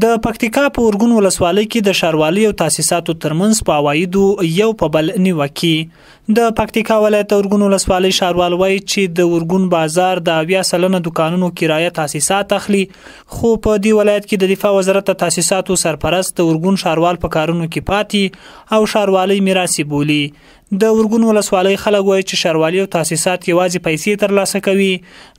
د پکتیکا په ورګون ولسوالۍ کې د ښاروالۍ او تاسیساتو ترمنځ په عوایدو یو په بل نیوکې د پکتیکا ولایت ورګون ولسوالۍ ښاروال وایي چې د ورګون بازار د 80% دکانونو کرایه تاسیسات اخلي، خو په دې ولایت کې د دفاع وزارت تاسیساتو سرپرست د ورګون ښاروال په کارونو کې پاتې او ښاروالۍ میراثي بولي. د ورګون ولسوالۍ خلک وایي چې ښاروالۍ او تاسیسات یوازې پیسې ترلاسه کوي،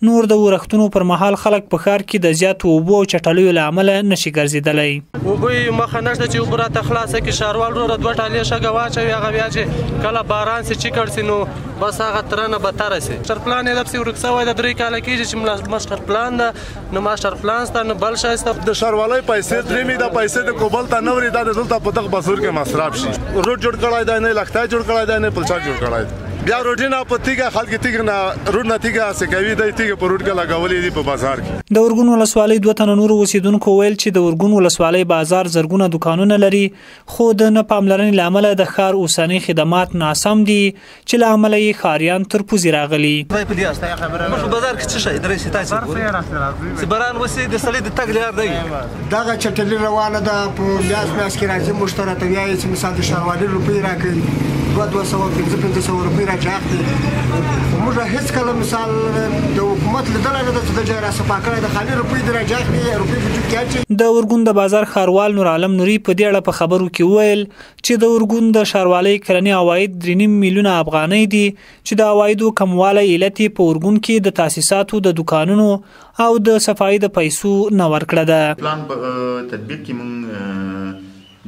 نور د ورښتونو پر مهال خلک په ښار کې د زیاتو اوبو او چټلیو له امله نشي ګرځېدلی. اوبه یې مخه نشته چې اوبه راته خلاصه کړي، ښاروال وروره 2 ټالۍ شګه واچوي، هغه بیا چې کله باران سي چیکړ سي نو بس هغه ترنه بدتره سي. ماسټر پلان یې دپسې ورک سوی د 3 کاله کېږي چې ماسټر پلان ده، نو ماسټر پلان شته نو بل شی شته. د ښاروالۍ پیسې درېمې د پیسې د کوبل ته نه وري، دا د دلته په دغه بازار کې مصرف شي. روډ جوړ کړی دی نه، لښتی جوړ کړی دی نه، پلچک جوړ کړی دی. بیا روډینه په تیګه خلک تیګه نه روډ نه تیګه سکوي، د تیګه په روډ کې لګولې دي په بازار کې. د ورګون ولسوالۍ 2 تنه نور اوسیدونکو ویل چې د ورګون ولسوالۍ بازار زرګونه دکانونه لري، خو د نه پاملرنې له امله د ښار اوسنۍ خدمات ناسم دي چې له امله یې ښاریان تر پوزې راغلي. موږ په بازار کې څه شی درې ستاسو چې باران وسي د سړي د تګ لار دی، دغه چټلي روانه ده په میاس کې راځي مشترک ویایي چې مثال د ښاروالۍ روپۍ راکړي 200-500 روپۍ راځي. موږ هیڅ کله مثال د حکومت لیدل نه د ځای را صفا کړی د خالي روپۍ د راځي روپۍ په جوب کې. د ورګون د بازار ښاروال نور عالم نوري په دې اړه په خبرو کې ویل چې د ورګون د ښاروالۍ کلني عواید 3.5 میلیونه افغانۍ دي چې د عوایدو کموالی علت په ورګون کې د تاسیساتو د دکانونو او د صفایي د پیسو نه ورکړه ده. پلان په تطبیق کې موږ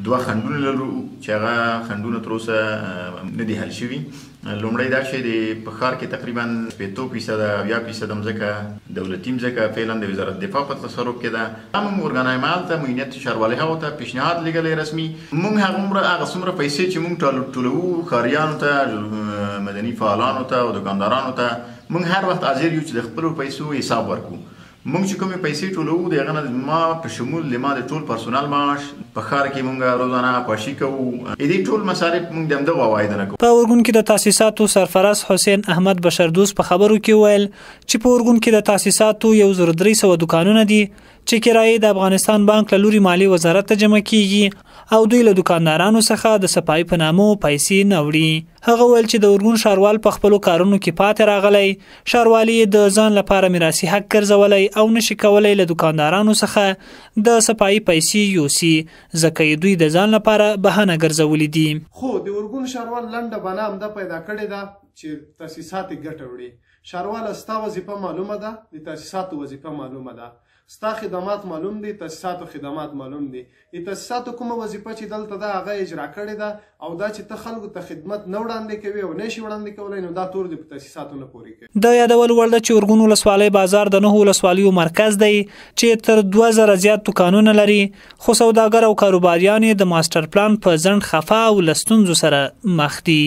2 خنډونه لرو چې هغه خنډونه تر اوسه نه دي حل شوي. لومړی دا چې د په ښار کې تقریبا 80% یا 80% ځمکه دولتي ځمکه فعلا د وزارت دفاع په تصرف کې ده. موږ ورګنایمال ته موینیت ښاروالۍ هغو ته پیشنهاد لیږلی رسمي، موږ هغه څومره پیسې چې موږ ټولوو ښاریانو ته، مدني فعالانو ته او دکاندارانو ته، موږ هر وخت حاضر یو چې د خپلو پیسو حساب ورکړو. موږ چې کومې پیسې ټولوو د هغه نه ما په شمول د ما د ټول پرسونل معاش په ښار کې موږ روزانه پاشي کوو، دې ټول مصارف موږ د همدغو عوایدو نه کوو. په ورګون کې د تاسیساتو سرپرست حسین احمد بشردوست په خبرو کې ویل چې په ورګون کې د تاسیساتو 1300 دکانونه دي چې کرایې د افغانستان بانک له لوري مالی وزارت ته جمع کیږي او دوی له دکاندارانو څخه د صفایي په نامه پیسې نه وړي. هغه ویل چې د ورګون ښاروال په خپلو کارونو کې پاتې راغلی، ښاروالي د ځان لپاره میراثي حق ګرځولی او نشي کولی له دکاندارانو څخه د صفایي پیسې یوسي، ځکه یې دوی د ځان لپاره بهانه ګرځولي دي. خو د ورګون ښاروال لنډه بنا همدا پیدا کړې ده چې تاسیسات یې ګټه وړي. ښاروال ستا وظیفه معلومه ده، د تاسیساتو وظیفه معلومه ده، ستا خدمات معلوم دي، تاسیساتو خدمات معلوم دي. د تاسیساتو کومه وظیفه چې دلته ده هغه اجرا کړې ده، او دا چې ته خلکو ته خدمت نه وړاندې کوي او نه شي وړاندې کولی، نو دا تور دي په تاسیساتو نه پورې کوي. د یادول وړ ده چې ورګون ولسوالۍ بازار د 9 ولسوالیو مرکز دی چې تر 2000 زیات دکانونه لري، خو سوداګر او کاروباریان د ماسټر پلان په ځنډ خفه او له ستونزو سره مخ دي.